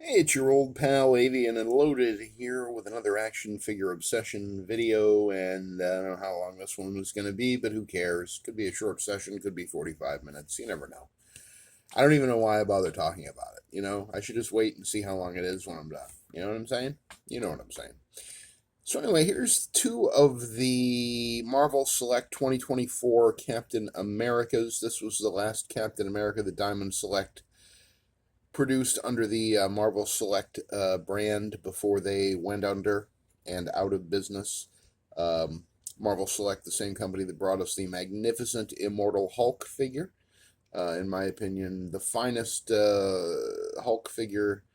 Hey, it's your old pal Avian and Loaded here with another action figure obsession video, and I don't know how long this one was going to be, but who cares? Could be a short session, could be 45 minutes, you never know. I don't even know why I bother talking about it. I should just wait and see how long it is when I'm done. You know what I'm saying? You know what I'm saying. So anyway, here's two of the Marvel Select 2024 Captain Americas. This was the last Captain America, the Diamond Select, produced under the Marvel Select brand before they went under and out of business. Um, Marvel Select, the same company that brought us the magnificent Immortal Hulk figure. In my opinion, the finest Hulk figure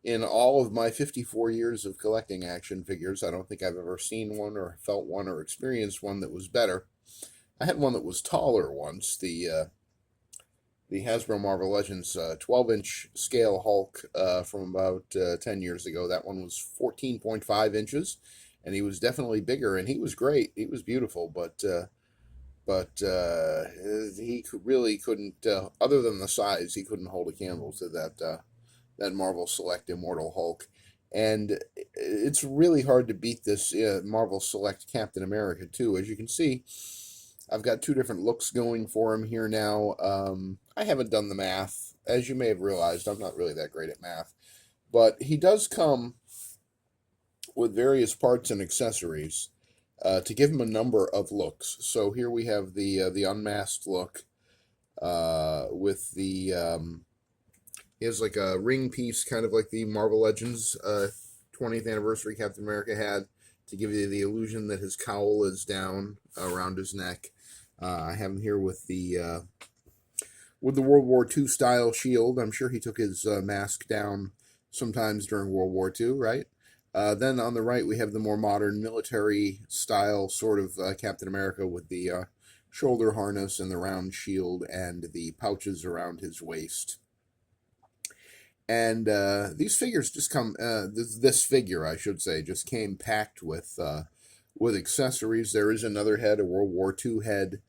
in all of my 54 years of collecting action figures. I don't think I've ever seen one or felt one or experienced one that was better. I had one that was taller once, the Hasbro Marvel Legends 12-inch scale Hulk from about 10 years ago. That one was 14.5 inches, and he was definitely bigger, and he was great. He was beautiful, but he really couldn't, other than the size, he couldn't hold a candle to that Marvel Select Immortal Hulk. And it's really hard to beat this Marvel Select Captain America, too. As you can see, I've got two different looks going for him here now. I haven't done the math. As you may have realized, I'm not really that great at math. But he does come with various parts and accessories to give him a number of looks. So here we have the unmasked look with he has like a ring piece, kind of like the Marvel Legends 20th anniversary Captain America had, to give you the illusion that his cowl is down around his neck. I have him here with the World War II style shield. I'm sure he took his mask down sometimes during World War II, right? Then on the right, we have the more modern military style sort of Captain America with the shoulder harness and the round shield and the pouches around his waist. And these figures just come, this figure, I should say, just came packed with accessories. There is another head, a World War II head,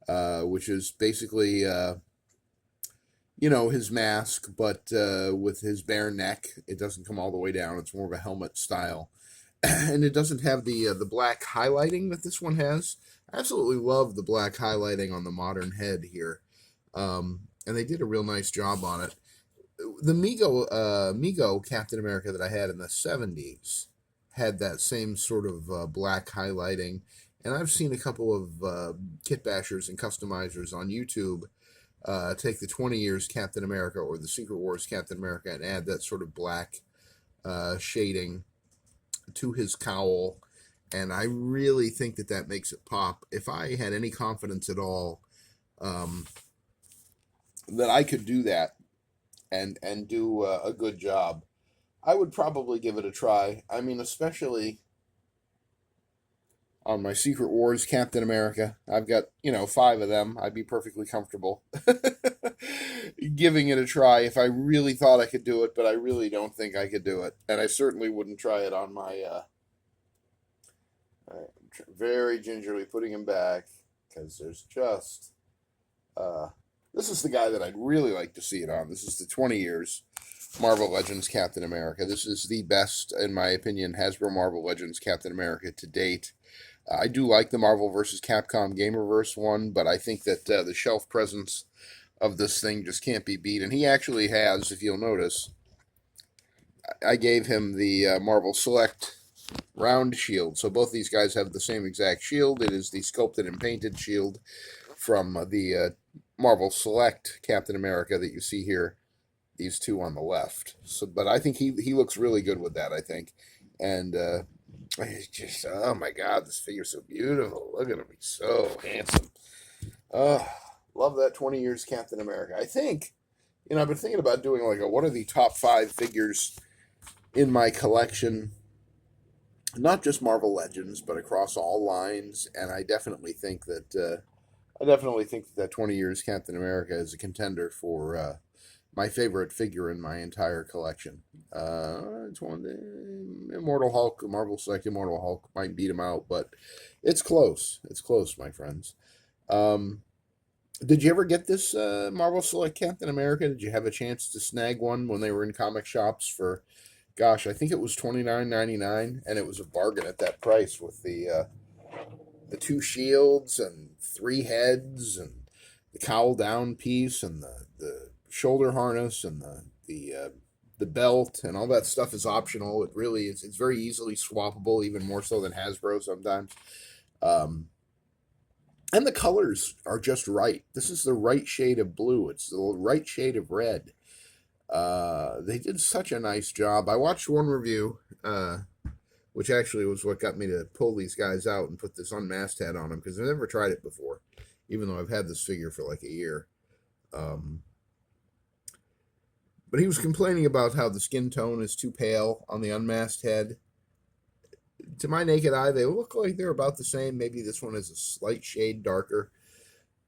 which is basically his mask, but with his bare neck. It doesn't come all the way down. It's more of a helmet style, and it doesn't have the black highlighting that this one has. I absolutely love the black highlighting on the modern head here, and they did a real nice job on it. The Mego Captain America that I had in the '70s had that same sort of black highlighting, and I've seen a couple of kit bashers and customizers on YouTube take the 20 years Captain America or the Secret Wars Captain America and add that sort of black shading to his cowl. And I really think that makes it pop. If I had any confidence at all um, that I could do that and do a good job, I would probably give it a try. I mean, especially on my Secret Wars Captain America. I've got, 5 of them. I'd be perfectly comfortable giving it a try if I really thought I could do it, but I really don't think I could do it. And I certainly wouldn't try it on my very gingerly putting him back because there's just uh this is the guy that I'd really like to see it on. This is the 20 years Marvel Legends Captain America. This is the best, in my opinion, Hasbro Marvel Legends Captain America to date. I do like the Marvel vs. Capcom Gamerverse one, but I think that the shelf presence of this thing just can't be beat. And he actually has, if you'll notice, I gave him the Marvel Select round shield. So both these guys have the same exact shield. It is the sculpted and painted shield from the Marvel Select Captain America that you see here. These two on the left. So, but I think he looks really good with that. I think, and it's just, oh my God, this figure's so beautiful. Look at him, he's so handsome. Oh, love that 20 years Captain America. I think, I've been thinking about doing like what are the top 5 figures in my collection, not just Marvel Legends, but across all lines. And I definitely think that 20 years Captain America is a contender for my favorite figure in my entire collection. It's one Immortal Hulk, Marvel Select Immortal Hulk might beat him out, but it's close. It's close, my friends. Um, Did you ever get this Marvel Select Captain America? Did you have a chance to snag one when they were in comic shops for, gosh, I think it was $29.99, and it was a bargain at that price with the two shields and three heads and the cowl down piece and the shoulder harness and the belt and all that stuff is optional. It really is. It's very easily swappable, even more so than Hasbro sometimes. Um, and the colors are just right. This is the right shade of blue. It's the right shade of red. They did such a nice job. I watched one review, which actually was what got me to pull these guys out and put this unmasked hat on them because I've never tried it before, even though I've had this figure for like a year. Um, but he was complaining about how the skin tone is too pale on the unmasked head. To my naked eye, they look like they're about the same. Maybe this one is a slight shade darker,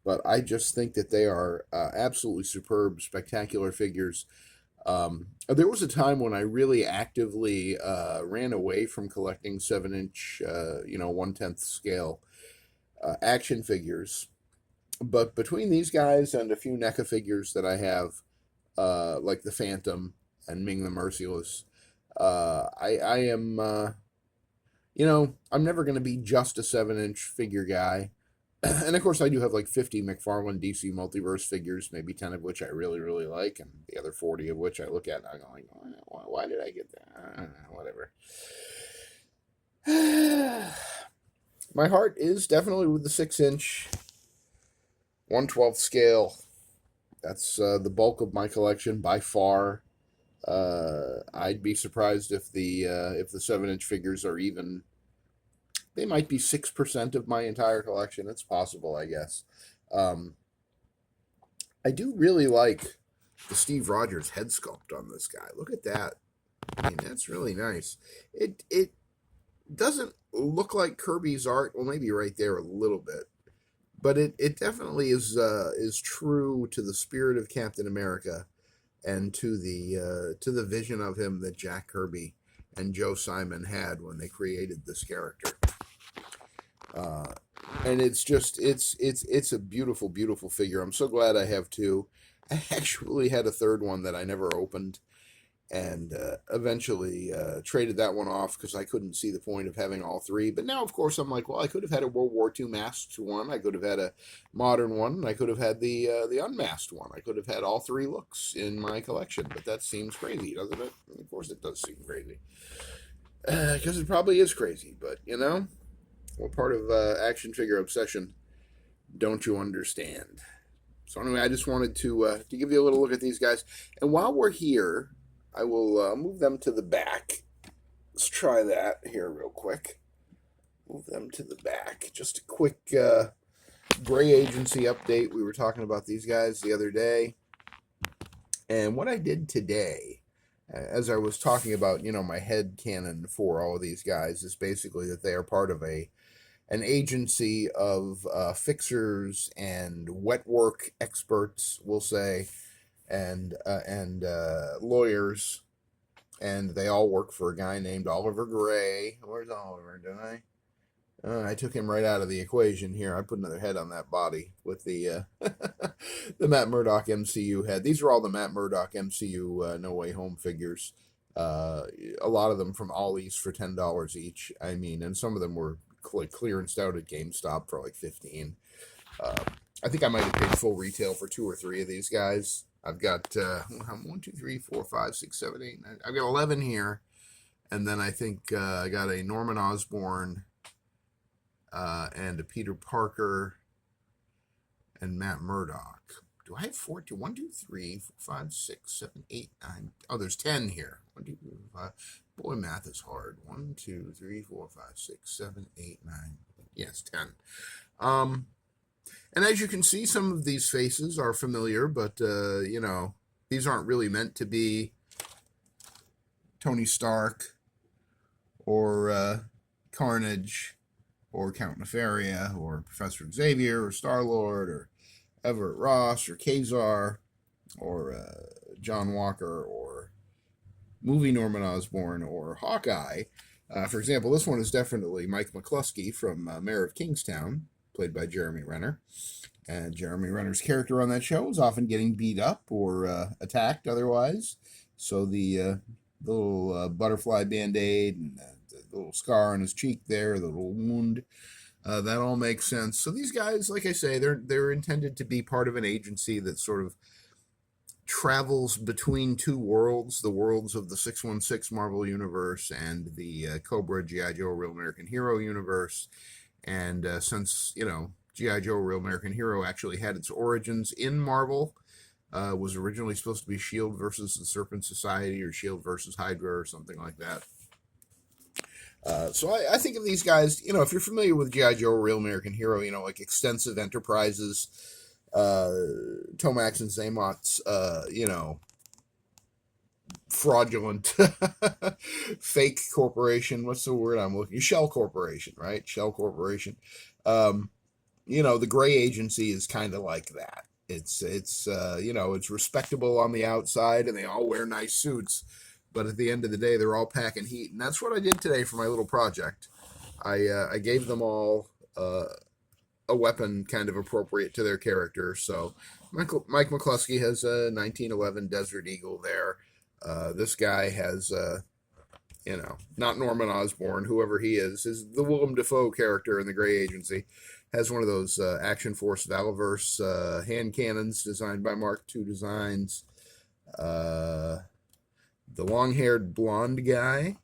but I just think that they are absolutely superb, spectacular figures. There was a time when I really actively ran away from collecting 7-inch, 1/10 scale action figures. But between these guys and a few NECA figures that I have, like the Phantom and Ming the Merciless, I am, I'm never going to be just a 7-inch figure guy. And of course, I do have like 50 McFarlane DC Multiverse figures, maybe 10 of which I really, really like, and the other 40 of which I look at and I go, like, why did I get that? Whatever. My heart is definitely with the 6-inch 1/12 scale. That's the bulk of my collection by far. I'd be surprised if the 7-inch figures are even. They might be 6% of my entire collection. It's possible, I guess. Um, I do really like the Steve Rogers head sculpt on this guy. Look at that. I mean, that's really nice. It doesn't look like Kirby's art. Well, maybe right there a little bit, but it definitely is true to the spirit of Captain America and to the vision of him that Jack Kirby and Joe Simon had when they created this character. Uh, and it's a beautiful, beautiful figure. I'm so glad I have two. I actually had a third one that I never opened, and eventually traded that one off because I couldn't see the point of having all three. But now, of course, I'm like, well, I could have had a World War II masked one. I could have had a modern one. And I could have had the unmasked one. I could have had all three looks in my collection. But that seems crazy, doesn't it? Of course, it does seem crazy because it probably is crazy. But what part of action figure obsession don't you understand? So anyway, I just wanted to give you a little look at these guys. And while we're here, I will move them to the back. Let's try that here real quick. Move them to the back. Just a quick Gray Agency update. We were talking about these guys the other day. And what I did today, as I was talking about, my head canon for all of these guys, is basically that they are part of an agency of fixers and wet work experts, we'll say, and lawyers, and they all work for a guy named Oliver Gray. Where's Oliver? Did I? I took him right out of the equation here. I put another head on that body with the the Matt Murdock MCU head. These are all the Matt Murdock MCU No Way Home figures. A lot of them from Ollie's for $10 each. I mean, and some of them were like clearanced out at GameStop for like 15. I think I might have paid full retail for 2 or 3 of these guys. I've got 1, 2, 3, 4, 5, 6, 7, 8, 9. I've got 11 here, and then I think I got a Norman Osborn and a Peter Parker and Matt Murdock. Do I have 4? 1, 2, 3, 4, 5, 6, 7, 8, 9. Oh, there's 10 here. 1, 2, 3, 4, 5. Boy, math is hard. 1, 2, 3, 4, 5, 6, 7, 8, 9. Yes, 10. And as you can see, some of these faces are familiar, but, these aren't really meant to be Tony Stark or Carnage or Count Nefaria or Professor Xavier or Star-Lord or Everett Ross or Kazar or John Walker or movie Norman Osborn or Hawkeye. For example, this one is definitely Mike McCluskey from Mayor of Kingstown, played by Jeremy Renner. And Jeremy Renner's character on that show was often getting beat up or attacked otherwise. So the little butterfly band-aid and the little scar on his cheek there, the little wound, that all makes sense. So these guys, like I say, they're intended to be part of an agency that sort of travels between two worlds, the worlds of the 616 Marvel Universe and the Cobra G.I. Joe Real American Hero Universe. And since, G.I. Joe Real American Hero actually had its origins in Marvel, was originally supposed to be S.H.I.E.L.D. versus the Serpent Society or S.H.I.E.L.D. versus Hydra or something like that. So I think of these guys, if you're familiar with G.I. Joe Real American Hero, like Extensive Enterprises, Tomax and Zamott's, fraudulent fake corporation. What's the word I'm looking? Shell Corporation, right? Shell Corporation. The gray agency is kind of like that. It's respectable on the outside and they all wear nice suits, but at the end of the day, they're all packing heat. And that's what I did today for my little project. I gave them all a weapon kind of appropriate to their character. So Mike McCluskey has a 1911 Desert Eagle there. This guy has, not Norman Osborn, whoever he is the Willem Dafoe character in the Gray Agency, has one of those Action Force Valaverse hand cannons designed by Mark II Designs. The long-haired blonde guy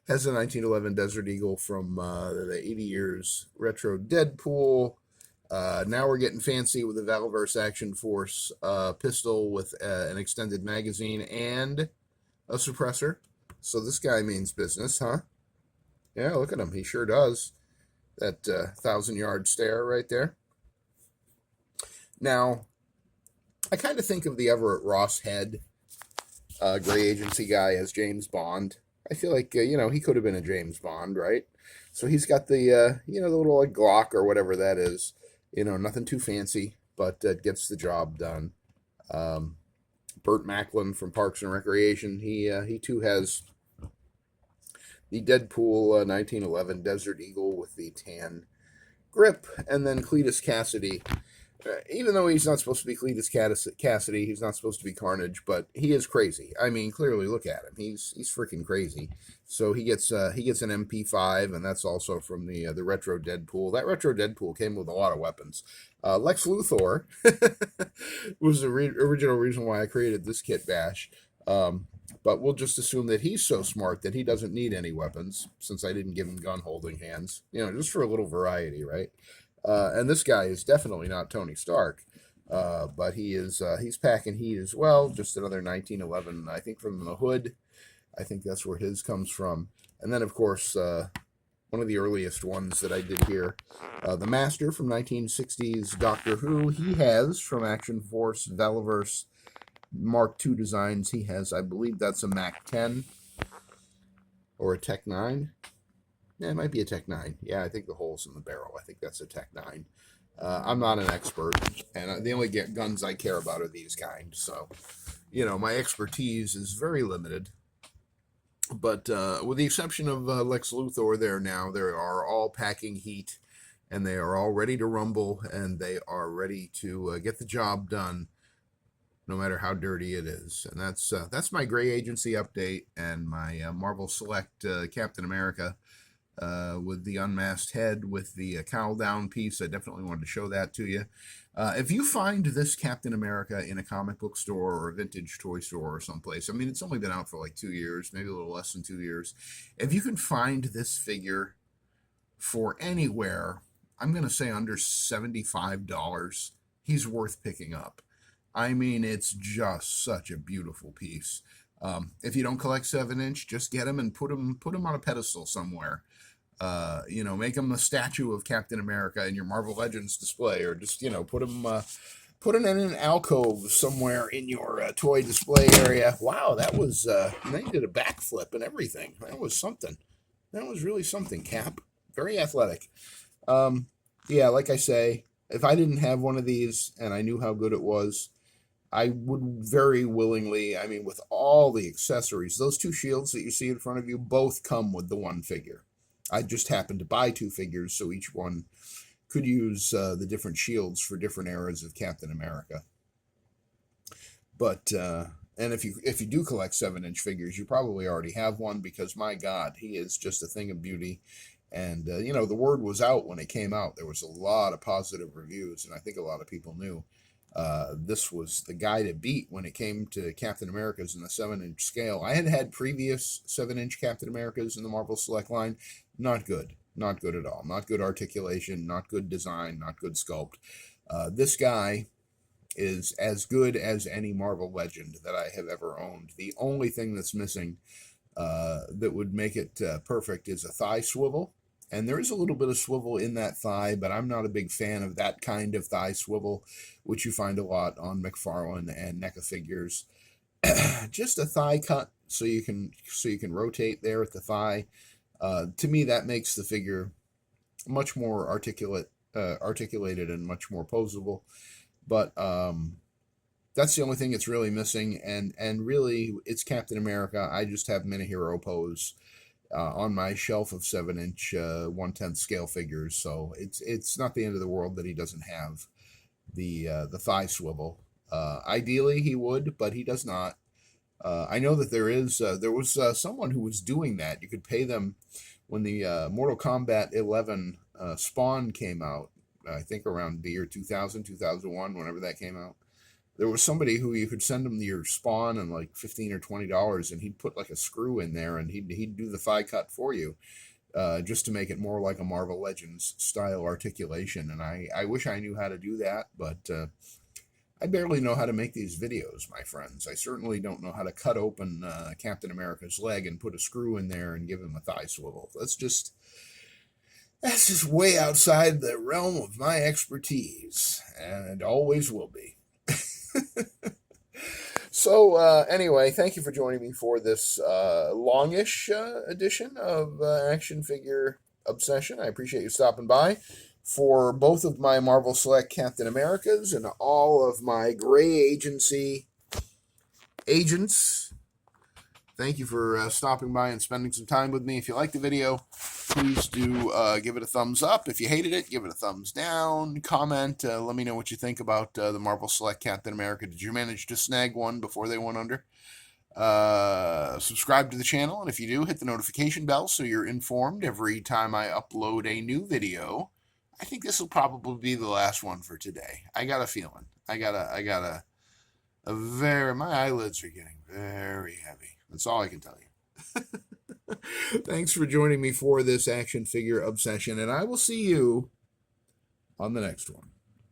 has a 1911 Desert Eagle from the 80 Years Retro Deadpool. Now we're getting fancy with the Valaverse Action Force pistol with an extended magazine and a suppressor. So this guy means business, huh? Yeah, look at him. He sure does. That 1,000-yard stare right there. Now, I kind of think of the Everett Ross Head Gray Agency guy as James Bond. I feel like, he could have been a James Bond, right? So he's got the, the little Glock or whatever that is. Nothing too fancy, but gets the job done. Burt Macklin from Parks and Recreation, he too has the Deadpool 1911 Desert Eagle with the tan grip, and then Cletus Cassidy. Even though he's not supposed to be Cletus Cassidy, he's not supposed to be Carnage, but he is crazy. I mean, clearly, look at him. He's freaking crazy. So he gets an MP5, and that's also from the Retro Deadpool. That Retro Deadpool came with a lot of weapons. Lex Luthor was the original reason why I created this kit bash. But we'll just assume that he's so smart that he doesn't need any weapons, since I didn't give him gun-holding hands. Just for a little variety, right? And this guy is definitely not Tony Stark, but he's packing heat as well. Just another 1911, I think, from the hood. I think that's where his comes from. And then, of course, one of the earliest ones that I did here, the Master from 1960s Doctor Who. He has, from Action Force Valaverse Mark II Designs, he has, I believe that's a Mac 10 or a Tech 9. Yeah, it might be a Tech 9. Yeah, I think the hole's in the barrel. I think that's a Tech 9. I'm not an expert, and the only guns I care about are these kind. So, my expertise is very limited. But with the exception of Lex Luthor there now, they are all packing heat, and they are all ready to rumble, and they are ready to get the job done, no matter how dirty it is. And that's my Gray Agency update and my Marvel Select Captain America. With the unmasked head, with the cowl down piece. I definitely wanted to show that to you. If you find this Captain America in a comic book store or a vintage toy store or someplace, I mean, it's only been out for like 2 years, maybe a little less than 2 years. If you can find this figure for anywhere, I'm going to say under $75, he's worth picking up. I mean, it's just such a beautiful piece. If you don't collect 7-inch, just get him and put him on a pedestal somewhere. Make him a statue of Captain America in your Marvel Legends display, or just, put him in an alcove somewhere in your toy display area. Wow, that was, they did a backflip and everything. That was something. That was really something, Cap. Very athletic. Yeah, like I say, if I didn't have one of these and I knew how good it was, I would very willingly, I mean, with all the accessories, those two shields that you see in front of you both come with the one figure. I just happened to buy 2 figures, so each one could use the different shields for different eras of Captain America. But and if you do collect 7-inch figures, you probably already have one, because my God, he is just a thing of beauty. And you know, the word was out when it came out. There was a lot of positive reviews, and I think a lot of people knew this was the guy to beat when it came to Captain Americas in the 7-inch scale. I had previous 7-inch Captain Americas in the Marvel Select line. Not good. Not good at all. Not good articulation, not good design, not good sculpt. This guy is as good as any Marvel Legend that I have ever owned. The only thing that's missing that would make it perfect is a thigh swivel. And there is a little bit of swivel in that thigh, but I'm not a big fan of that kind of thigh swivel, which you find a lot on McFarlane and NECA figures. Just a thigh cut so you can rotate there at the thigh. To me, that makes the figure much more articulated and much more posable. But that's the only thing it's really missing, and really, it's Captain America. I just have Minihiro pose on my shelf of 7-inch 1/10 scale figures, so it's not the end of the world that he doesn't have the thigh swivel. Ideally, he would, but he does not. I know that there was someone who was doing that. You could pay them when the Mortal Kombat 11 Spawn came out. I think around the year 2000, 2001, whenever that came out. There was somebody who you could send him your Spawn and like $15 or $20, and he'd put like a screw in there, and he'd do the thigh cut for you, just to make it more like a Marvel Legends style articulation. And I wish I knew how to do that, but I barely know how to make these videos, my friends. I certainly don't know how to cut open Captain America's leg and put a screw in there and give him a thigh swivel. That's just way outside the realm of my expertise, and it always will be. So, anyway, thank you for joining me for this longish edition of Action Figure Obsession. I appreciate you stopping by for both of my Marvel Select Captain Americas and all of my Gray Agency agents. Thank you for stopping by and spending some time with me. If you liked the video, please do give it a thumbs up. If you hated it, give it a thumbs down. Comment. Let me know what you think about the Marvel Select Captain America. Did you manage to snag one before they went under? Subscribe to the channel, and if you do, hit the notification bell so you're informed every time I upload a new video. I think this will probably be the last one for today. I got a feeling. My eyelids are getting very heavy. That's all I can tell you. Thanks for joining me for this Action Figure Obsession, and I will see you on the next one.